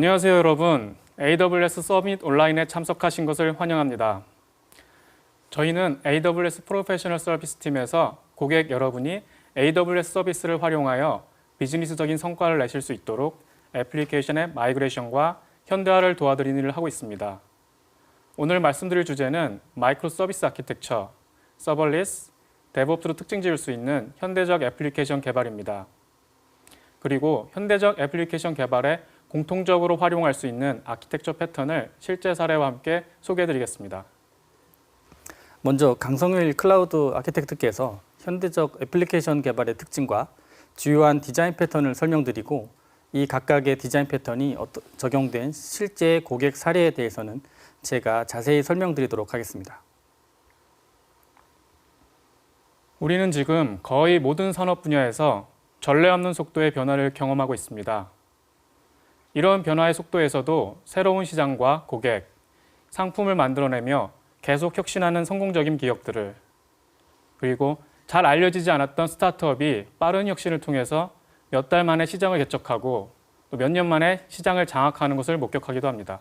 안녕하세요, 여러분. AWS 서밋 온라인에 참석하신 것을 환영합니다. 저희는 AWS 프로페셔널 서비스 팀에서 고객 여러분이 AWS 서비스를 활용하여 비즈니스적인 성과를 내실 수 있도록 애플리케이션의 마이그레이션과 현대화를 도와드리는 일을 하고 있습니다. 오늘 말씀드릴 주제는 마이크로 서비스 아키텍처, 서버리스, 데브옵스로 특징 지을 수 있는 현대적 애플리케이션 개발입니다. 그리고 현대적 애플리케이션 개발에 공통적으로 활용할 수 있는 아키텍처 패턴을 실제 사례와 함께 소개해드리겠습니다. 먼저 강성일 클라우드 아키텍트께서 현대적 애플리케이션 개발의 특징과 주요한 디자인 패턴을 설명드리고 이 각각의 디자인 패턴이 적용된 실제 고객 사례에 대해서는 제가 자세히 설명드리도록 하겠습니다. 우리는 지금 거의 모든 산업 분야에서 전례 없는 속도의 변화를 경험하고 있습니다. 이런 변화의 속도에서도 새로운 시장과 고객, 상품을 만들어내며 계속 혁신하는 성공적인 기업들을, 그리고 잘 알려지지 않았던 스타트업이 빠른 혁신을 통해서 몇 달 만에 시장을 개척하고 또 몇 년 만에 시장을 장악하는 것을 목격하기도 합니다.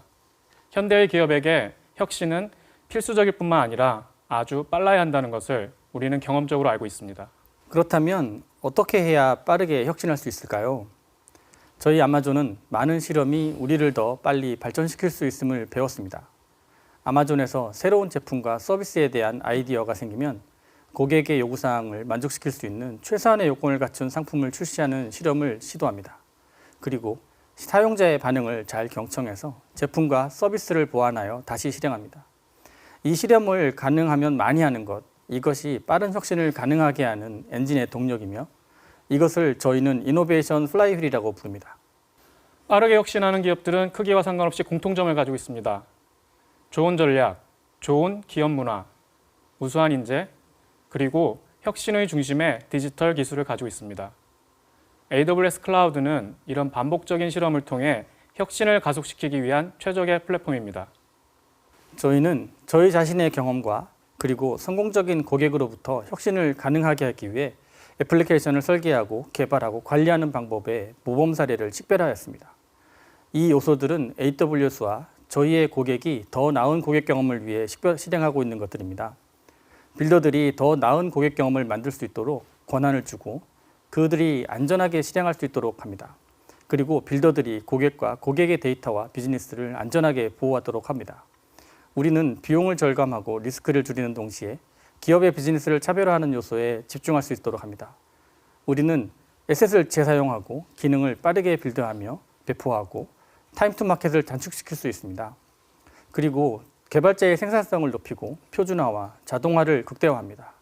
현대의 기업에게 혁신은 필수적일 뿐만 아니라 아주 빨라야 한다는 것을 우리는 경험적으로 알고 있습니다. 그렇다면 어떻게 해야 빠르게 혁신할 수 있을까요? 저희 아마존은 많은 실험이 우리를 더 빨리 발전시킬 수 있음을 배웠습니다. 아마존에서 새로운 제품과 서비스에 대한 아이디어가 생기면 고객의 요구사항을 만족시킬 수 있는 최소한의 요건을 갖춘 상품을 출시하는 실험을 시도합니다. 그리고 사용자의 반응을 잘 경청해서 제품과 서비스를 보완하여 다시 실행합니다. 이 실험을 가능하면 많이 하는 것, 이것이 빠른 혁신을 가능하게 하는 엔진의 동력이며 이것을 저희는 이노베이션 플라이휠이라고 부릅니다. 빠르게 혁신하는 기업들은 크기와 상관없이 공통점을 가지고 있습니다. 좋은 전략, 좋은 기업 문화, 우수한 인재, 그리고 혁신의 중심에 디지털 기술을 가지고 있습니다. AWS 클라우드는 이런 반복적인 실험을 통해 혁신을 가속시키기 위한 최적의 플랫폼입니다. 저희는 저희 자신의 경험과 그리고 성공적인 고객으로부터 혁신을 가능하게 하기 위해 애플리케이션을 설계하고 개발하고 관리하는 방법의 모범 사례를 식별하였습니다. 이 요소들은 AWS와 저희의 고객이 더 나은 고객 경험을 위해 실행하고 있는 것들입니다. 빌더들이 더 나은 고객 경험을 만들 수 있도록 권한을 주고 그들이 안전하게 실행할 수 있도록 합니다. 그리고 빌더들이 고객과 고객의 데이터와 비즈니스를 안전하게 보호하도록 합니다. 우리는 비용을 절감하고 리스크를 줄이는 동시에 기업의 비즈니스를 차별화하는 요소에 집중할 수 있도록 합니다. 우리는 에셋을 재사용하고 기능을 빠르게 빌드하며 배포하고 타임 투 마켓을 단축시킬 수 있습니다. 그리고 개발자의 생산성을 높이고 표준화와 자동화를 극대화합니다.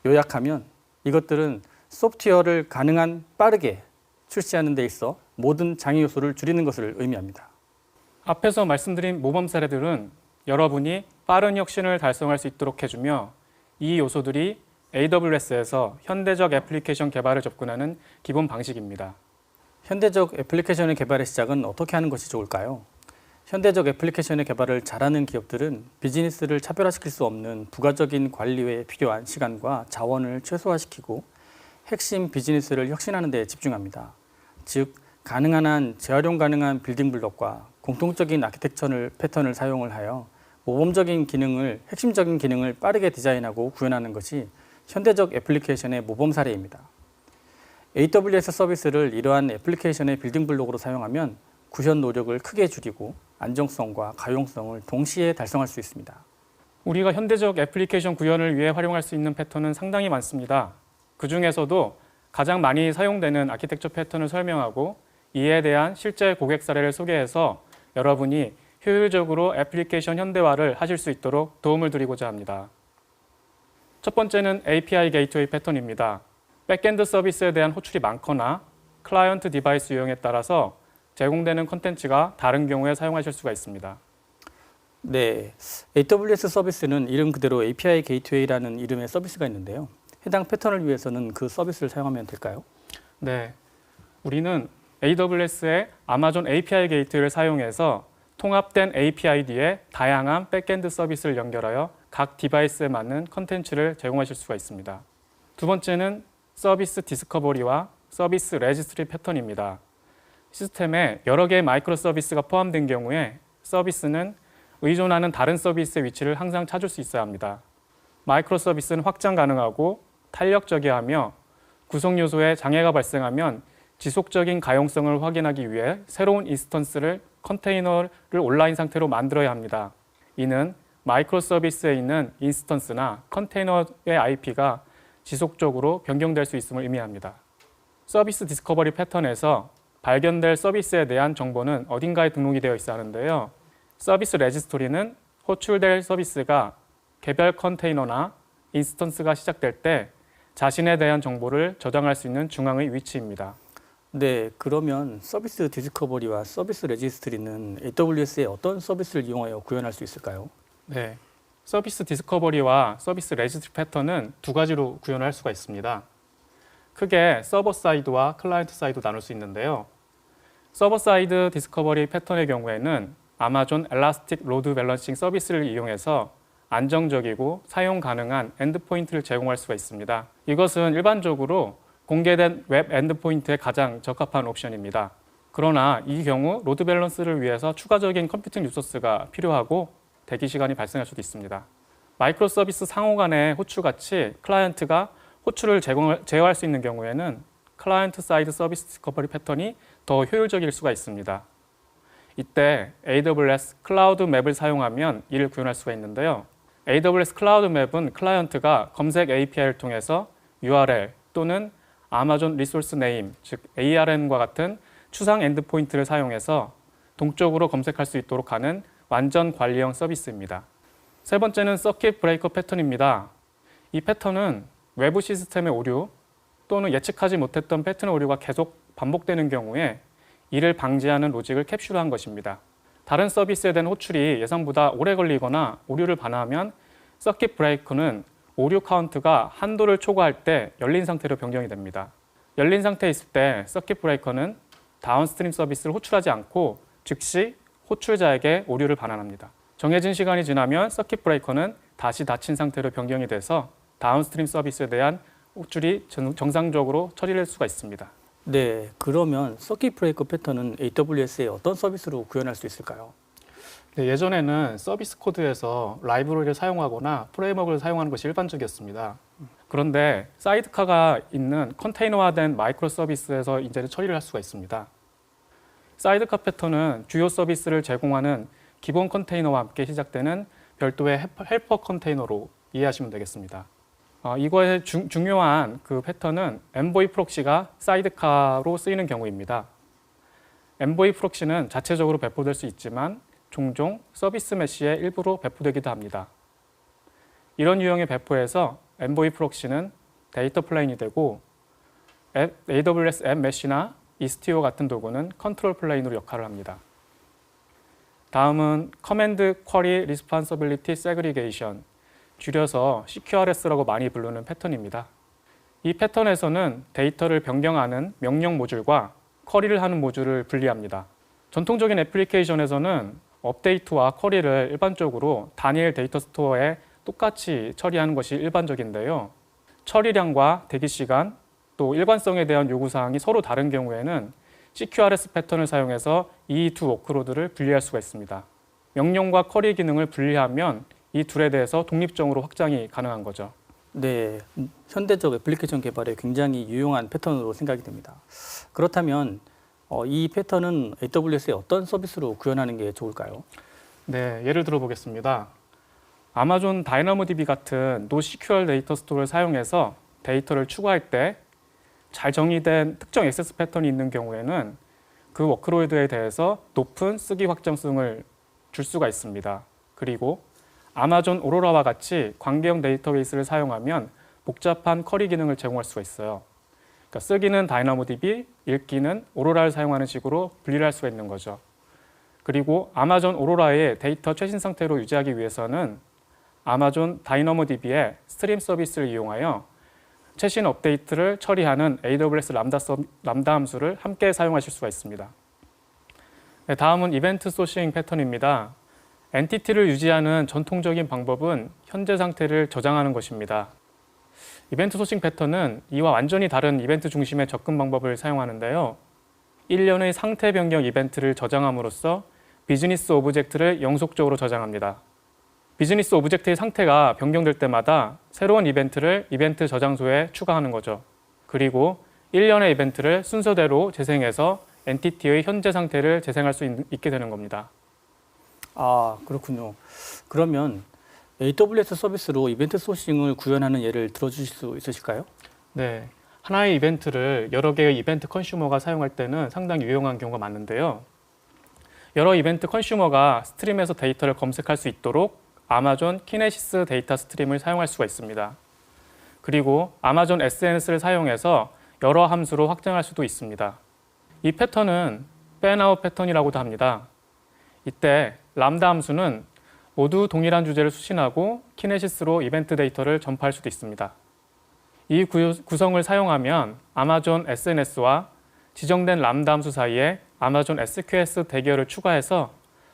요약하면 이것들은 소프트웨어를 가능한 빠르게 출시하는 데 있어 모든 장애 요소를 줄이는 것을 의미합니다. 앞에서 말씀드린 모범 사례들은 여러분이 빠른 혁신을 달성할 수 있도록 해주며 이 요소들이 AWS에서 현대적 애플리케이션 개발을 접근하는 기본 방식입니다. 현대적 애플리케이션의 개발의 시작은 어떻게 하는 것이 좋을까요? 현대적 애플리케이션의 개발을 잘하는 기업들은 비즈니스를 차별화시킬 수 없는 부가적인 관리에 필요한 시간과 자원을 최소화시키고 핵심 비즈니스를 혁신하는 데 집중합니다. 즉, 가능한 한 재활용 가능한 빌딩 블록과 공통적인 아키텍처 패턴을 사용을 하여 모범적인 기능을, 핵심적인 기능을 빠르게 디자인하고 구현하는 것이 현대적 애플리케이션의 모범 사례입니다. AWS 서비스를 이러한 애플리케이션의 빌딩 블록으로 사용하면 구현 노력을 크게 줄이고 안정성과 가용성을 동시에 달성할 수 있습니다. 우리가 현대적 애플리케이션 구현을 위해 활용할 수 있는 패턴은 상당히 많습니다. 그 중에서도 가장 많이 사용되는 아키텍처 패턴을 설명하고 이에 대한 실제 고객 사례를 소개해서 여러분이 효율적으로 애플리케이션 현대화를 하실 수 있도록 도움을 드리고자 합니다. 첫 번째는 API 게이트웨이 패턴입니다. 백엔드 서비스에 대한 호출이 많거나 클라이언트 디바이스 유형에 따라서 제공되는 콘텐츠가 다른 경우에 사용하실 수가 있습니다. 네, AWS 서비스는 이름 그대로 API 게이트웨이라는 이름의 서비스가 있는데요. 해당 패턴을 위해서는 그 서비스를 사용하면 될까요? 네, 우리는 AWS의 아마존 API 게이트웨이를 사용해서 통합된 API 뒤에 다양한 백엔드 서비스를 연결하여 각 디바이스에 맞는 컨텐츠를 제공하실 수가 있습니다. 두 번째는 서비스 디스커버리와 서비스 레지스트리 패턴입니다. 시스템에 여러 개의 마이크로 서비스가 포함된 경우에 서비스는 의존하는 다른 서비스의 위치를 항상 찾을 수 있어야 합니다. 마이크로 서비스는 확장 가능하고 탄력적이하며 구성 요소에 장애가 발생하면 지속적인 가용성을 확인하기 위해 새로운 인스턴스를 컨테이너를 온라인 상태로 만들어야 합니다. 이는 마이크로 서비스에 있는 인스턴스나 컨테이너의 IP가 지속적으로 변경될 수 있음을 의미합니다. 서비스 디스커버리 패턴에서 발견될 서비스에 대한 정보는 어딘가에 등록이 되어 있어야 하는데요. 서비스 레지스토리는 호출될 서비스가 개별 컨테이너나 인스턴스가 시작될 때 자신에 대한 정보를 저장할 수 있는 중앙의 위치입니다. 네, 그러면 서비스 디스커버리와 서비스 레지스트리는 AWS의 어떤 서비스를 이용하여 구현할 수 있을까요? 네, 서비스 디스커버리와 서비스 레지스트리 패턴은 두 가지로 구현할 수가 있습니다. 크게 서버 사이드와 클라이언트 사이드 나눌 수 있는데요. 서버 사이드 디스커버리 패턴의 경우에는 아마존 엘라스틱 로드 밸런싱 서비스를 이용해서 안정적이고 사용 가능한 엔드포인트를 제공할 수가 있습니다. 이것은 일반적으로 공개된 웹 엔드포인트에 가장 적합한 옵션입니다. 그러나 이 경우 로드 밸런스를 위해서 추가적인 컴퓨팅 리소스가 필요하고 대기 시간이 발생할 수도 있습니다. 마이크로 서비스 상호 간의 호출같이 클라이언트가 호출을 제어할 수 있는 경우에는 클라이언트 사이드 서비스 디스커버리 패턴이 더 효율적일 수가 있습니다. 이때 AWS 클라우드 맵을 사용하면 이를 구현할 수가 있는데요. AWS 클라우드 맵은 클라이언트가 검색 API를 통해서 URL 또는 아마존 리소스 네임, 즉 ARN과 같은 추상 엔드포인트를 사용해서 동적으로 검색할 수 있도록 하는 완전 관리형 서비스입니다. 세 번째는 서킷 브레이커 패턴입니다. 이 패턴은 외부 시스템의 오류 또는 예측하지 못했던 패턴 오류가 계속 반복되는 경우에 이를 방지하는 로직을 캡슐한 것입니다. 다른 서비스에 대한 호출이 예상보다 오래 걸리거나 오류를 반하면 서킷 브레이커는 오류 카운트가 한도를 초과할 때 열린 상태로 변경이 됩니다. 열린 상태에 있을 때 서킷 브레이커는 다운스트림 서비스를 호출하지 않고 즉시 호출자에게 오류를 반환합니다. 정해진 시간이 지나면 서킷 브레이커는 다시 닫힌 상태로 변경이 돼서 다운스트림 서비스에 대한 호출이 정상적으로 처리될 수가 있습니다. 네, 그러면 서킷 브레이커 패턴은 AWS의 어떤 서비스로 구현할 수 있을까요? 네, 예전에는 서비스 코드에서 라이브러리를 사용하거나 프레임워크를 사용하는 것이 일반적이었습니다. 그런데 사이드카가 있는 컨테이너화된 마이크로 서비스에서 이제는 처리를 할 수가 있습니다. 사이드카 패턴은 주요 서비스를 제공하는 기본 컨테이너와 함께 시작되는 별도의 헬퍼 컨테이너로 이해하시면 되겠습니다. 이거의 중요한 그 패턴은 엔보이 프록시가 사이드카로 쓰이는 경우입니다. 엔보이 프록시는 자체적으로 배포될 수 있지만 종종 서비스 메시의 일부로 배포되기도 합니다. 이런 유형의 배포에서 엔보이 프록시는 데이터 플레인이 되고 AWS 앱 메시나 이스티오 같은 도구는 컨트롤 플레인으로 역할을 합니다. 다음은 커맨드 쿼리 리스폰서빌리티 세그리게이션, 줄여서 CQRS라고 많이 부르는 패턴입니다. 이 패턴에서는 데이터를 변경하는 명령 모듈과 쿼리를 하는 모듈을 분리합니다. 전통적인 애플리케이션에서는 업데이트와 쿼리를 일반적으로 단일 데이터 스토어에 똑같이 처리하는 것이 일반적인데요. 처리량과 대기 시간, 또 일관성에 대한 요구사항이 서로 다른 경우에는 CQRS 패턴을 사용해서 이 두 워크로드를 분리할 수가 있습니다. 명령과 쿼리 기능을 분리하면 이 둘에 대해서 독립적으로 확장이 가능한 거죠. 네, 현대적 애플리케이션 개발에 굉장히 유용한 패턴으로 생각이 됩니다. 그렇다면 이 패턴은 AWS의 어떤 서비스로 구현하는 게 좋을까요? 네, 예를 들어 보겠습니다. 아마존 다이나모DB 같은 NoSQL 데이터 스토어를 사용해서 데이터를 추구할 때 잘 정의된 특정 액세스 패턴이 있는 경우에는 그 워크로드에 대해서 높은 쓰기 확장성을 줄 수가 있습니다. 그리고 아마존 오로라와 같이 관계형 데이터베이스를 사용하면 복잡한 쿼리 기능을 제공할 수가 있어요. 그러니까 쓰기는 다이나모DB, 읽기는 오로라를 사용하는 식으로 분리를 할 수가 있는 거죠. 그리고 아마존 오로라의 데이터 최신 상태로 유지하기 위해서는 아마존 다이나모DB의 스트림 서비스를 이용하여 최신 업데이트를 처리하는 AWS 람다 함수를 함께 사용하실 수가 있습니다. 네, 다음은 이벤트 소싱 패턴입니다. 엔티티를 유지하는 전통적인 방법은 현재 상태를 저장하는 것입니다. 이벤트 소싱 패턴은 이와 완전히 다른 이벤트 중심의 접근 방법을 사용하는데요. 일련의 상태 변경 이벤트를 저장함으로써 비즈니스 오브젝트를 영속적으로 저장합니다. 비즈니스 오브젝트의 상태가 변경될 때마다 새로운 이벤트를 이벤트 저장소에 추가하는 거죠. 그리고 일련의 이벤트를 순서대로 재생해서 엔티티의 현재 상태를 재생할 수 있게 되는 겁니다. 아, 그렇군요. 그러면 AWS 서비스로 이벤트 소싱을 구현하는 예를 들어주실 수 있으실까요? 네, 하나의 이벤트를 여러 개의 이벤트 컨슈머가 사용할 때는 상당히 유용한 경우가 많은데요. 여러 이벤트 컨슈머가 스트림에서 데이터를 검색할 수 있도록 아마존 키네시스 데이터 스트림을 사용할 수가 있습니다. 그리고 아마존 SNS를 사용해서 여러 함수로 확장할 수도 있습니다. 이 패턴은 팬아웃 패턴이라고도 합니다. 이때 람다 함수는 모두 동일한 주제를 수신하고 키네시스로 이벤트 데이터를 전파할 수도 있습니다. 이 구성을 사용하면 아마존 SNS와 지정된 람다 함수 사이에 아마존 SQS 대결을 추가해서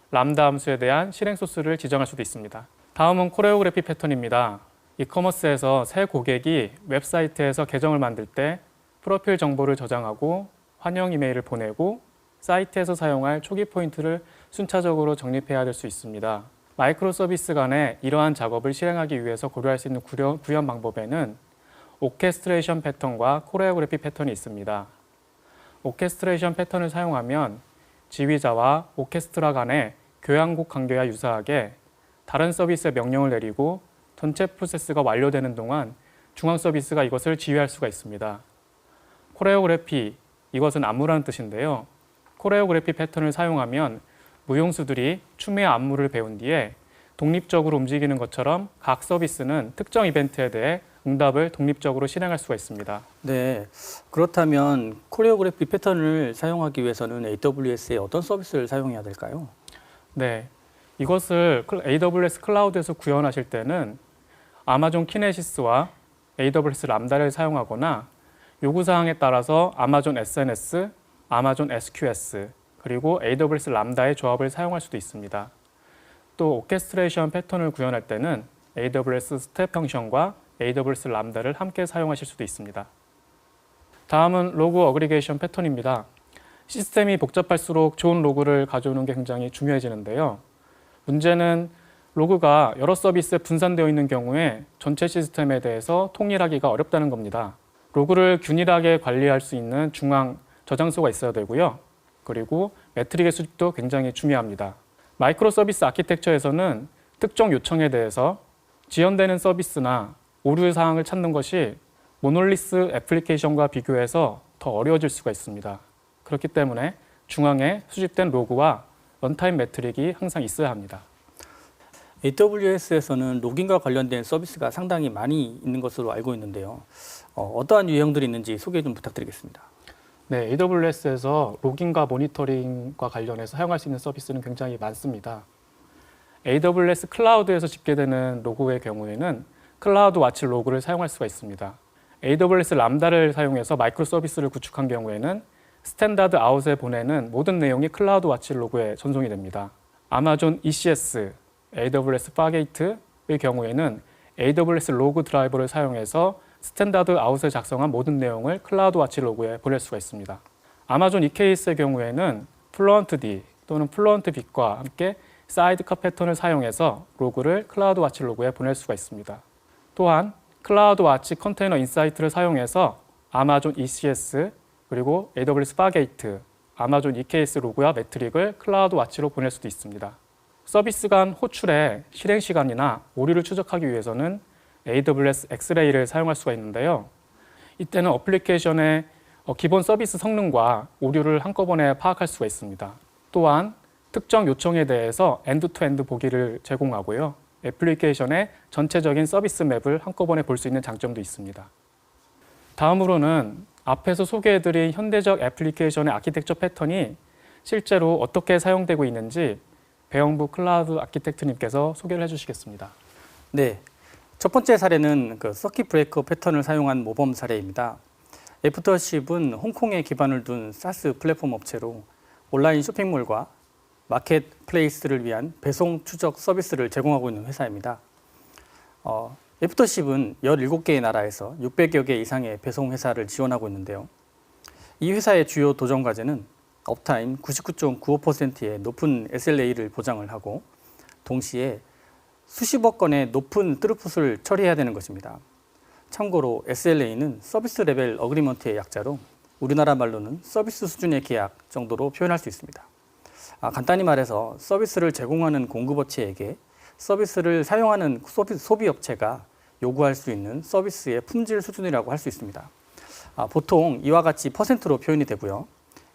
람다 함수에 대한 실행 소스를 지정할 수도 있습니다. 다음은 코레오그래피 패턴입니다. 이커머스에서 새 고객이 웹사이트에서 계정을 만들 때 프로필 정보를 저장하고 환영 이메일을 보내고 사이트에서 사용할 초기 포인트를 순차적으로 적립해야 될 수 있습니다. 마이크로 서비스 간에 이러한 작업을 실행하기 위해서 고려할 수 있는 구현 방법에는 오케스트레이션 패턴과 코레오그래피 패턴이 있습니다. 오케스트레이션 패턴을 사용하면 지휘자와 오케스트라 간의 교향곡 관계와 유사하게 다른 서비스에 명령을 내리고 전체 프로세스가 완료되는 동안 중앙 서비스가 이것을 지휘할 수가 있습니다. 코레오그래피, 이것은 안무라는 뜻인데요. 코레오그래피 패턴을 사용하면 무용수들이 춤의 안무를 배운 뒤에 독립적으로 움직이는 것처럼 각 서비스는 특정 이벤트에 대해 응답을 독립적으로 실행할 수가 있습니다. 네, 그렇다면 코레오그래피 패턴을 사용하기 위해서는 AWS의 어떤 서비스를 사용해야 될까요? 네, 이것을 AWS 클라우드에서 구현하실 때는 아마존 키네시스와 AWS 람다를 사용하거나 요구사항에 따라서 아마존 SNS, 아마존 SQS, 그리고 AWS 람다의 조합을 사용할 수도 있습니다. 또 오케스트레이션 패턴을 구현할 때는 AWS 스텝 펑션과 AWS 람다를 함께 사용하실 수도 있습니다. 다음은 로그 어그리게이션 패턴입니다. 시스템이 복잡할수록 좋은 로그를 가져오는 게 굉장히 중요해지는데요. 문제는 로그가 여러 서비스에 분산되어 있는 경우에 전체 시스템에 대해서 통일하기가 어렵다는 겁니다. 로그를 균일하게 관리할 수 있는 중앙 저장소가 있어야 되고요. 그리고 매트릭의 수집도 굉장히 중요합니다. 마이크로 서비스 아키텍처에서는 특정 요청에 대해서 지연되는 서비스나 오류 사항을 찾는 것이 모놀리스 애플리케이션과 비교해서 더 어려워질 수가 있습니다. 그렇기 때문에 중앙에 수집된 로그와 런타임 매트릭이 항상 있어야 합니다. AWS에서는 로깅과 관련된 서비스가 상당히 많이 있는 것으로 알고 있는데요. 어떠한 유형들이 있는지 소개 좀 부탁드리겠습니다. 네, AWS에서 로깅과 모니터링과 관련해서 사용할 수 있는 서비스는 굉장히 많습니다. AWS 클라우드에서 집계되는 로그의 경우에는 클라우드 와치 로그를 사용할 수가 있습니다. AWS 람다를 사용해서 마이크로 서비스를 구축한 경우에는 스탠다드 아웃에 보내는 모든 내용이 클라우드 와치 로그에 전송이 됩니다. 아마존 ECS, AWS 파게이트의 경우에는 AWS 로그 드라이버를 사용해서 스탠다드 아웃에 작성한 모든 내용을 클라우드 와치 로그에 보낼 수가 있습니다. 아마존 EKS의 경우에는 플루언트-D 또는 플루언트-Bit과 함께 사이드카 패턴을 사용해서 로그를 클라우드 와치 로그에 보낼 수가 있습니다. 또한 클라우드 와치 컨테이너 인사이트를 사용해서 아마존 ECS 그리고 AWS 파게이트, 아마존 EKS 로그와 매트릭을 클라우드 와치로 보낼 수도 있습니다. 서비스 간 호출의 실행 시간이나 오류를 추적하기 위해서는 AWS 엑스레이를 사용할 수가 있는데요. 이때는 어플리케이션의 기본 서비스 성능과 오류를 한꺼번에 파악할 수가 있습니다. 또한 특정 요청에 대해서 엔드-투-엔드 보기를 제공하고요. 애플리케이션의 전체적인 서비스 맵을 한꺼번에 볼 수 있는 장점도 있습니다. 다음으로는 앞에서 소개해드린 현대적 애플리케이션의 아키텍처 패턴이 실제로 어떻게 사용되고 있는지 배영부 클라우드 아키텍트님께서 소개를 해주시겠습니다. 네, 첫 번째 사례는 서킷 브레이커 패턴을 사용한 모범 사례입니다. 애프터십은 홍콩에 기반을 둔 사스 플랫폼 업체로 온라인 쇼핑몰과 마켓플레이스를 위한 배송 추적 서비스를 제공하고 있는 회사입니다. 애프터십은 17개의 나라에서 600여 개 이상의 배송 회사를 지원하고 있는데요. 이 회사의 주요 도전 과제는 업타임 99.95%의 높은 SLA를 보장을 하고 동시에 수십억 건의 높은 트루풋을 처리해야 되는 것입니다. 참고로 SLA는 서비스 레벨 어그리먼트의 약자로 우리나라 말로는 서비스 수준의 계약 정도로 표현할 수 있습니다. 간단히 말해서 서비스를 제공하는 공급업체에게 서비스를 사용하는 소비업체가 요구할 수 있는 서비스의 품질 수준이라고 할 수 있습니다. 보통 이와 같이 퍼센트로 표현이 되고요.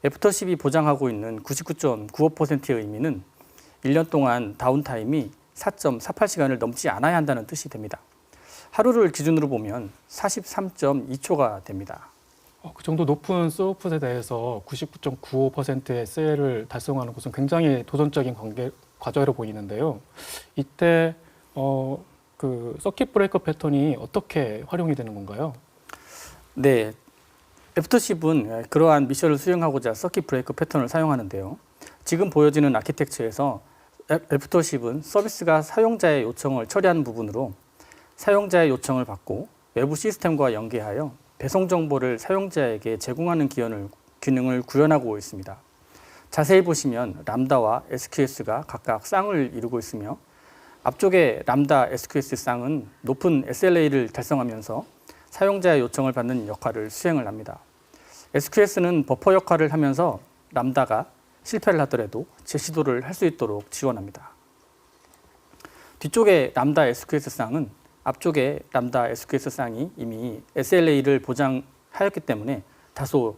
애프터십이 보장하고 있는 99.95%의 의미는 1년 동안 다운타임이 4.48시간을 넘지 않아야 한다는 뜻이 됩니다. 하루를 기준으로 보면 43.2초가 됩니다. 그 정도 높은 스루풋에 대해서 99.95%의 SL을 달성하는 것은 굉장히 도전적인 과제로 보이는데요. 이때 그 서킷 브레이커 패턴이 어떻게 활용이 되는 건가요? 네, 애프터십은 그러한 미션을 수행하고자 서킷 브레이커 패턴을 사용하는데요. 지금 보여지는 아키텍처에서 애프터십은 서비스가 사용자의 요청을 처리하는 부분으로 사용자의 요청을 받고 외부 시스템과 연계하여 배송 정보를 사용자에게 제공하는 기능을 구현하고 있습니다. 자세히 보시면 람다와 SQS가 각각 쌍을 이루고 있으며 앞쪽의 람다 SQS 쌍은 높은 SLA를 달성하면서 사용자의 요청을 받는 역할을 수행을 합니다. SQS는 버퍼 역할을 하면서 람다가 실패를 하더라도 재시도를 할 수 있도록 지원합니다. 뒤쪽의 람다 SQS 쌍은 앞쪽의 람다 SQS 쌍이 이미 SLA를 보장하였기 때문에 다소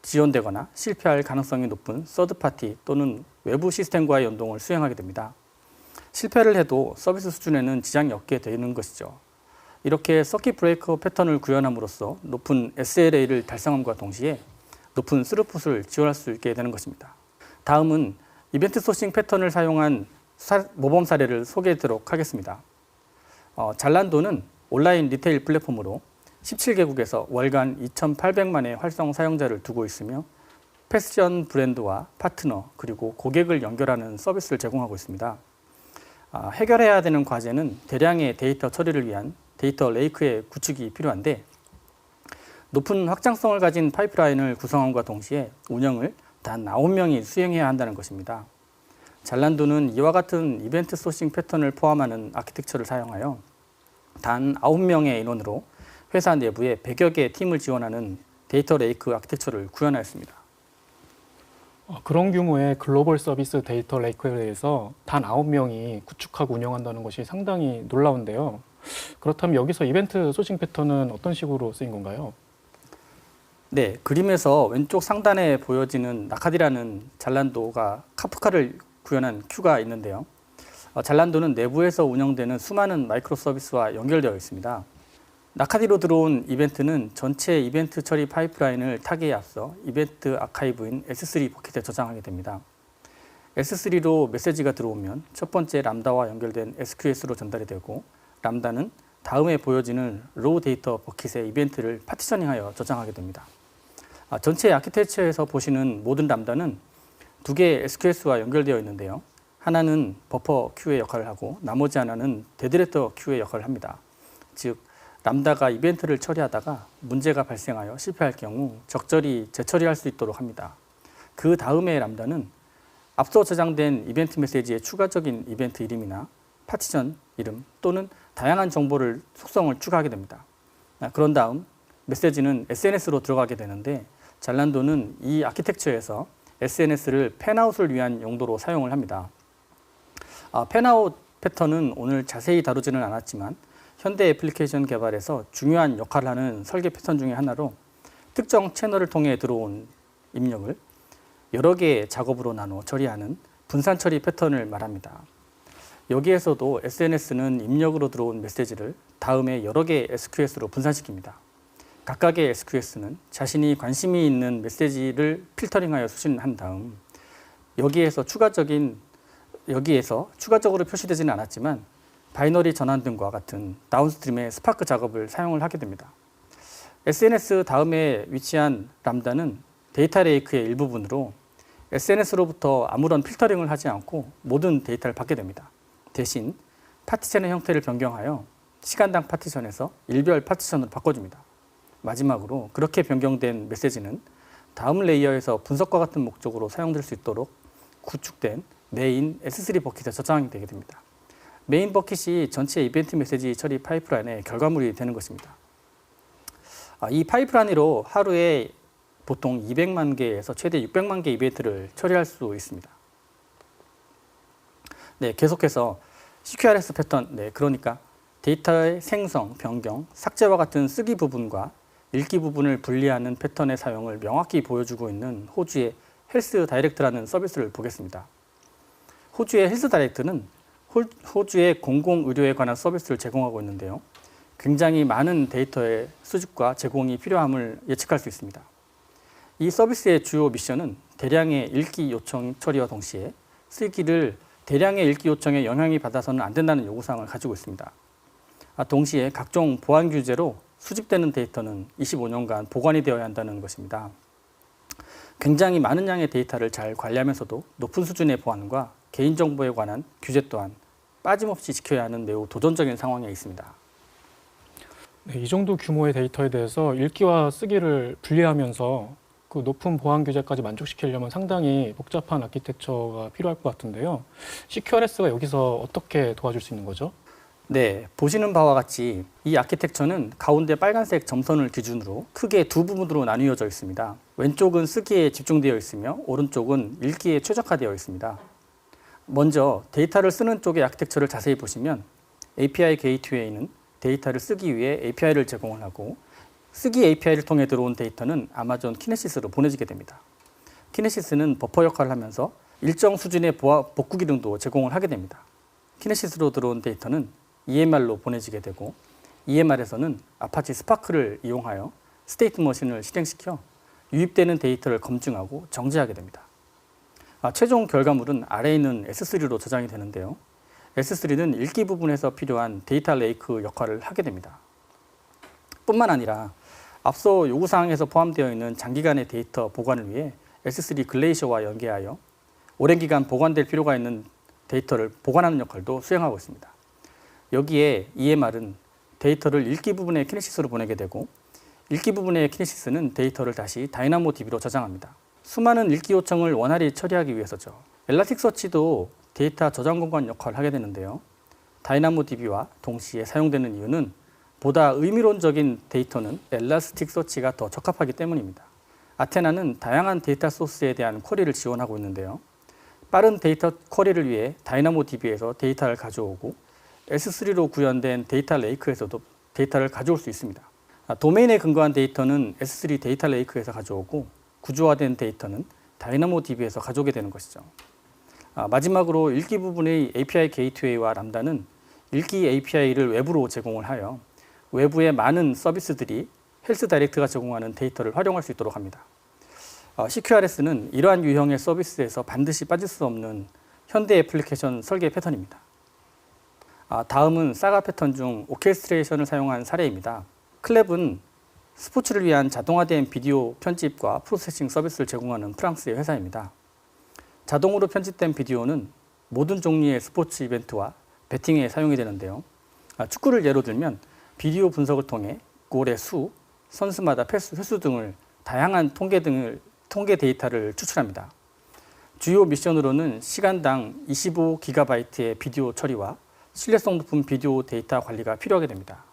지연되거나 실패할 가능성이 높은 서드파티 또는 외부 시스템과의 연동을 수행하게 됩니다. 실패를 해도 서비스 수준에는 지장이 없게 되는 것이죠. 이렇게 서킷 브레이커 패턴을 구현함으로써 높은 SLA를 달성함과 동시에 높은 스루풋을 지원할 수 있게 되는 것입니다. 다음은 이벤트 소싱 패턴을 사용한 모범 사례를 소개하도록 하겠습니다. 잘란도는 온라인 리테일 플랫폼으로 17개국에서 월간 2,800만의 활성 사용자를 두고 있으며 패션 브랜드와 파트너 그리고 고객을 연결하는 서비스를 제공하고 있습니다. 해결해야 되는 과제는 대량의 데이터 처리를 위한 데이터 레이크의 구축이 필요한데 높은 확장성을 가진 파이프라인을 구성함과 동시에 운영을 단 9명이 수행해야 한다는 것입니다. 잘란도는 이와 같은 이벤트 소싱 패턴을 포함하는 아키텍처를 사용하여 단 9명의 인원으로 회사 내부에 100여 개의 팀을 지원하는 데이터 레이크 아키텍처를 구현하였습니다. 그런 규모의 글로벌 서비스 데이터 레이크에 대해서 단 9명이 구축하고 운영한다는 것이 상당히 놀라운데요. 그렇다면 여기서 이벤트 소싱 패턴은 어떤 식으로 쓰인 건가요? 네, 그림에서 왼쪽 상단에 보여지는 나카디라는 잘란도가 카프카를 구현한 큐가 있는데요. 잘란도는 내부에서 운영되는 수많은 마이크로 서비스와 연결되어 있습니다. 나카디로 들어온 이벤트는 전체 이벤트 처리 파이프라인을 타기에 앞서 이벤트 아카이브인 S3 버킷에 저장하게 됩니다. S3로 메시지가 들어오면 첫 번째 람다와 연결된 SQS로 전달이 되고 람다는 다음에 보여지는 로우 데이터 버킷의 이벤트를 파티셔닝하여 저장하게 됩니다. 전체 아키텍처에서 보시는 모든 람다는 두 개의 SQS와 연결되어 있는데요. 하나는 버퍼 큐의 역할을 하고 나머지 하나는 데드레터 큐의 역할을 합니다. 즉 람다가 이벤트를 처리하다가 문제가 발생하여 실패할 경우 적절히 재처리할 수 있도록 합니다. 그 다음에 람다는 앞서 저장된 이벤트 메시지의 추가적인 이벤트 이름이나 파티션 이름 또는 다양한 정보를 속성을 추가하게 됩니다. 그런 다음 메시지는 SNS로 들어가게 되는데 잘란도는 이 아키텍처에서 SNS를 팬아웃을 위한 용도로 사용을 합니다. 팬아웃 패턴은 오늘 자세히 다루지는 않았지만 현대 애플리케이션 개발에서 중요한 역할을 하는 설계 패턴 중에 하나로 특정 채널을 통해 들어온 입력을 여러 개의 작업으로 나눠 처리하는 분산 처리 패턴을 말합니다. 여기에서도 SNS는 입력으로 들어온 메시지를 다음에 여러 개의 SQS로 분산시킵니다. 각각의 SQS는 자신이 관심이 있는 메시지를 필터링하여 수신한 다음 여기에서 추가적으로 표시되지는 않았지만 바이너리 전환 등과 같은 다운스트림의 스파크 작업을 사용을 하게 됩니다. SNS 다음에 위치한 람다는 데이터 레이크의 일부분으로 SNS로부터 아무런 필터링을 하지 않고 모든 데이터를 받게 됩니다. 대신 파티션의 형태를 변경하여 시간당 파티션에서 일별 파티션으로 바꿔줍니다. 마지막으로 그렇게 변경된 메시지는 다음 레이어에서 분석과 같은 목적으로 사용될 수 있도록 구축된 메인 S3 버킷에 저장이 되게 됩니다. 메인 버킷이 전체 이벤트 메시지 처리 파이프라인의 결과물이 되는 것입니다. 이 파이프라인으로 하루에 보통 200만 개에서 최대 600만 개 이벤트를 처리할 수 있습니다. 네, 계속해서 CQRS 패턴, 그러니까 데이터의 생성, 변경, 삭제와 같은 쓰기 부분과 읽기 부분을 분리하는 패턴의 사용을 명확히 보여주고 있는 호주의 헬스 다이렉트라는 서비스를 보겠습니다. 호주의 헬스 다이렉트는 호주의 공공의료에 관한 서비스를 제공하고 있는데요. 굉장히 많은 데이터의 수집과 제공이 필요함을 예측할 수 있습니다. 이 서비스의 주요 미션은 대량의 읽기 요청 처리와 동시에 쓰기를 대량의 읽기 요청에 영향이 받아서는 안 된다는 요구사항을 가지고 있습니다. 동시에 각종 보안 규제로 수집되는 데이터는 25년간 보관이 되어야 한다는 것입니다. 굉장히 많은 양의 데이터를 잘 관리하면서도 높은 수준의 보안과 개인정보에 관한 규제 또한 빠짐없이 지켜야 하는 매우 도전적인 상황에 있습니다. 네, 이 정도 규모의 데이터에 대해서 읽기와 쓰기를 분리하면서 그 높은 보안 규제까지 만족시키려면 상당히 복잡한 아키텍처가 필요할 것 같은데요. CQRS가 여기서 어떻게 도와줄 수 있는 거죠? 네, 보시는 바와 같이 이 아키텍처는 가운데 빨간색 점선을 기준으로 크게 두 부분으로 나뉘어져 있습니다. 왼쪽은 쓰기에 집중되어 있으며 오른쪽은 읽기에 최적화되어 있습니다. 먼저 데이터를 쓰는 쪽의 아키텍처를 자세히 보시면 API 게이트웨이는 데이터를 쓰기 위해 API를 제공을 하고 쓰기 API를 통해 들어온 데이터는 아마존 키네시스로 보내지게 됩니다. 키네시스는 버퍼 역할을 하면서 일정 수준의 복구 기능도 제공을 하게 됩니다. 키네시스로 들어온 데이터는 EMR로 보내지게 되고 EMR에서는 아파치 스파크를 이용하여 스테이트 머신을 실행시켜 유입되는 데이터를 검증하고 정지하게 됩니다. 최종 결과물은 아래에 있는 S3로 저장이 되는데요. S3는 읽기 부분에서 필요한 데이터 레이크 역할을 하게 됩니다. 뿐만 아니라 앞서 요구사항에서 포함되어 있는 장기간의 데이터 보관을 위해 S3 글레이셔와 연계하여 오랜 기간 보관될 필요가 있는 데이터를 보관하는 역할도 수행하고 있습니다. 여기에 EMR은 데이터를 읽기 부분의 키네시스로 보내게 되고 읽기 부분의 키네시스는 데이터를 다시 다이나모 DB로 저장합니다. 수많은 읽기 요청을 원활히 처리하기 위해서죠. 엘라스틱서치도 데이터 저장 공간 역할을 하게 되는데요. 다이나모 DB와 동시에 사용되는 이유는 보다 의미론적인 데이터는 엘라스틱서치가 더 적합하기 때문입니다. 아테나는 다양한 데이터 소스에 대한 쿼리를 지원하고 있는데요. 빠른 데이터 쿼리를 위해 다이나모 DB에서 데이터를 가져오고 S3로 구현된 데이터 레이크에서도 데이터를 가져올 수 있습니다. 도메인에 근거한 데이터는 S3 데이터 레이크에서 가져오고 구조화된 데이터는 다이나모 DB에서 가져오게 되는 것이죠. 마지막으로 읽기 부분의 API 게이트웨이와 람다는 읽기 API를 외부로 제공을 하여 외부의 많은 서비스들이 헬스 다이렉트가 제공하는 데이터를 활용할 수 있도록 합니다. CQRS는 이러한 유형의 서비스에서 반드시 빠질 수 없는 현대 애플리케이션 설계 패턴입니다. 다음은 사가 패턴 중 오케스트레이션을 사용한 사례입니다. 클랩은 스포츠를 위한 자동화된 비디오 편집과 프로세싱 서비스를 제공하는 프랑스의 회사입니다. 자동으로 편집된 비디오는 모든 종류의 스포츠 이벤트와 배팅에 사용이 되는데요. 축구를 예로 들면 비디오 분석을 통해 골의 수, 선수마다 패스 횟수 등을 다양한 통계 데이터를 추출합니다. 주요 미션으로는 시간당 25GB의 비디오 처리와 신뢰성 높은 비디오 데이터 관리가 필요하게 됩니다.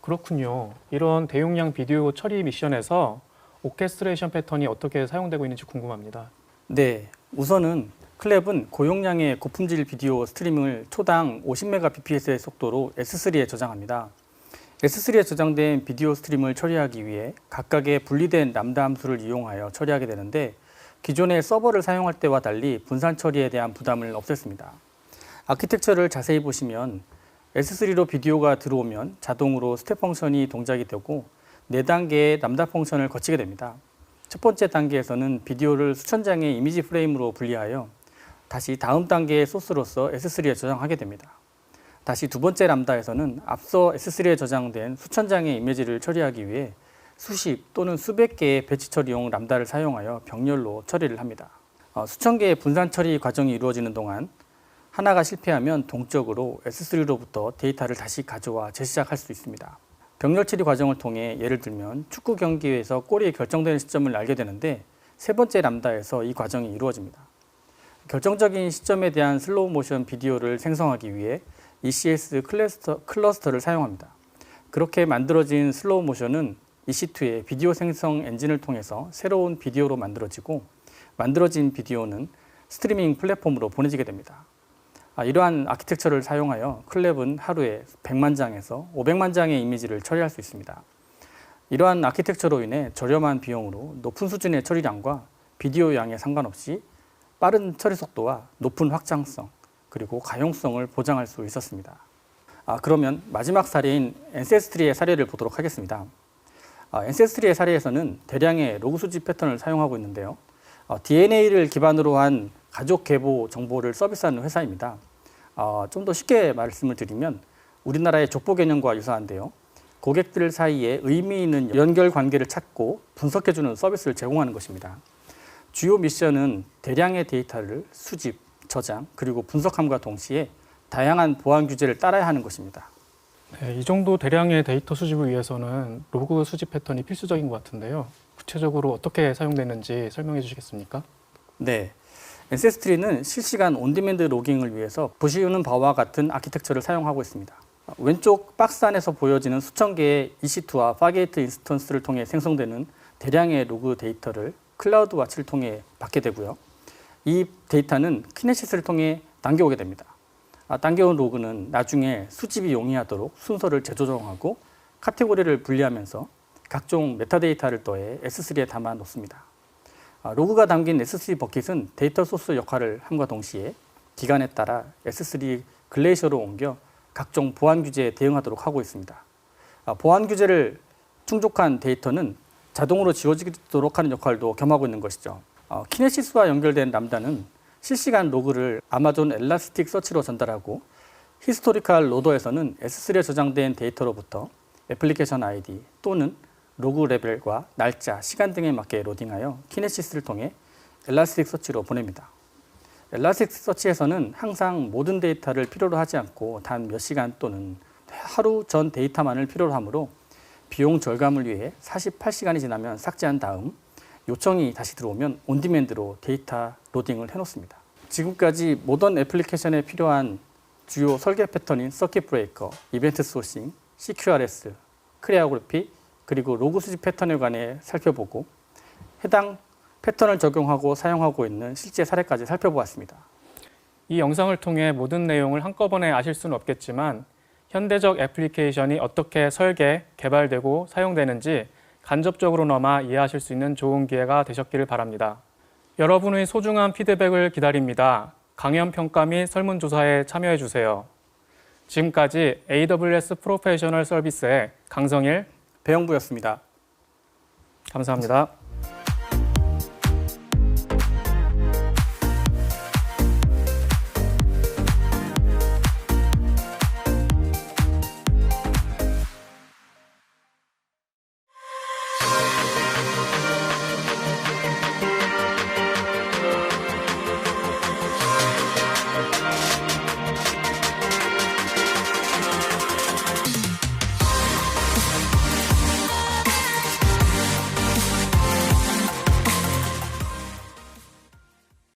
그렇군요. 이런 대용량 비디오 처리 미션에서 오케스트레이션 패턴이 어떻게 사용되고 있는지 궁금합니다. 네, 우선은 클랩은 고용량의 고품질 비디오 스트리밍을 초당 50Mbps의 속도로 S3에 저장합니다. S3에 저장된 비디오 스트림을 처리하기 위해 각각의 분리된 람다 함수를 이용하여 처리하게 되는데 기존의 서버를 사용할 때와 달리 분산 처리에 대한 부담을 없앴습니다. 아키텍처를 자세히 보시면 S3로 비디오가 들어오면 자동으로 스텝 펑션이 동작이 되고 4단계의 람다 펑션을 거치게 됩니다. 첫 번째 단계에서는 비디오를 수천 장의 이미지 프레임으로 분리하여 다시 다음 단계의 소스로서 S3에 저장하게 됩니다. 다시 두 번째 람다에서는 앞서 S3에 저장된 수천 장의 이미지를 처리하기 위해 수십 또는 수백 개의 배치 처리용 람다를 사용하여 병렬로 처리를 합니다. 수천 개의 분산 처리 과정이 이루어지는 동안 하나가 실패하면 동적으로 S3로부터 데이터를 다시 가져와 재시작할 수 있습니다. 병렬 처리 과정을 통해 예를 들면 축구 경기에서 골이 결정되는 시점을 알게 되는데 세 번째 람다에서 이 과정이 이루어집니다. 결정적인 시점에 대한 슬로우 모션 비디오를 생성하기 위해 ECS 클러스터를 사용합니다. 그렇게 만들어진 슬로우 모션은 EC2의 비디오 생성 엔진을 통해서 새로운 비디오로 만들어지고 만들어진 비디오는 스트리밍 플랫폼으로 보내지게 됩니다. 이러한 아키텍처를 사용하여 클랩은 하루에 100만 장에서 500만 장의 이미지를 처리할 수 있습니다. 이러한 아키텍처로 인해 저렴한 비용으로 높은 수준의 처리량과 비디오 양에 상관없이 빠른 처리 속도와 높은 확장성 그리고 가용성을 보장할 수 있었습니다. 그러면 마지막 사례인 엔세스트리의 사례를 보도록 하겠습니다. 엔세스트리의 사례에서는 대량의 로그 수집 패턴을 사용하고 있는데요. DNA를 기반으로 한 가족 계보 정보를 서비스하는 회사입니다. 좀 더 쉽게 말씀을 드리면 우리나라의 족보 개념과 유사한데요. 고객들 사이에 의미 있는 연결 관계를 찾고 분석해주는 서비스를 제공하는 것입니다. 주요 미션은 대량의 데이터를 수집, 저장, 그리고 분석함과 동시에 다양한 보안 규제를 따라야 하는 것입니다. 네, 이 정도 대량의 데이터 수집을 위해서는 로그 수집 패턴이 필수적인 것 같은데요. 구체적으로 어떻게 사용되는지 설명해 주시겠습니까? 네, 엔세스트리는 실시간 온디맨드 로깅을 위해서 보시는 바와 같은 아키텍처를 사용하고 있습니다. 왼쪽 박스 안에서 보여지는 수천 개의 EC2와 파게이트 인스턴스를 통해 생성되는 대량의 로그 데이터를 클라우드 와치를 통해 받게 되고요. 이 데이터는 키네시스를 통해 당겨오게 됩니다. 당겨온 로그는 나중에 수집이 용이하도록 순서를 재조정하고 카테고리를 분리하면서 각종 메타데이터를 더해 S3에 담아 놓습니다. 로그가 담긴 S3 버킷은 데이터 소스 역할을 함과 동시에 기간에 따라 S3 글레이셔로 옮겨 각종 보안 규제에 대응하도록 하고 있습니다. 보안 규제를 충족한 데이터는 자동으로 지워지도록 하는 역할도 겸하고 있는 것이죠. 키네시스와 연결된 람다는 실시간 로그를 아마존 엘라스틱 서치로 전달하고 히스토리컬 로더에서는 S3에 저장된 데이터로부터 애플리케이션 아이디 또는 로그 레벨과 날짜, 시간 등에 맞게 로딩하여 키네시스를 통해 엘라스틱 서치로 보냅니다. 엘라스틱 서치에서는 항상 모든 데이터를 필요로 하지 않고 단 몇 시간 또는 하루 전 데이터만을 필요로 하므로 비용 절감을 위해 48시간이 지나면 삭제한 다음 요청이 다시 들어오면 온디맨드로 데이터 로딩을 해놓습니다. 지금까지 모던 애플리케이션에 필요한 주요 설계 패턴인 서킷 브레이커, 이벤트 소싱, CQRS, 크레오그래피, 그리고 로그 수집 패턴에 관해 살펴보고 해당 패턴을 적용하고 사용하고 있는 실제 사례까지 살펴보았습니다. 이 영상을 통해 모든 내용을 한꺼번에 아실 수는 없겠지만 현대적 애플리케이션이 어떻게 설계, 개발되고 사용되는지 간접적으로나마 이해하실 수 있는 좋은 기회가 되셨기를 바랍니다. 여러분의 소중한 피드백을 기다립니다. 강연 평가 및 설문조사에 참여해 주세요. 지금까지 AWS 프로페셔널 서비스의 강성일 배영부였습니다. 감사합니다.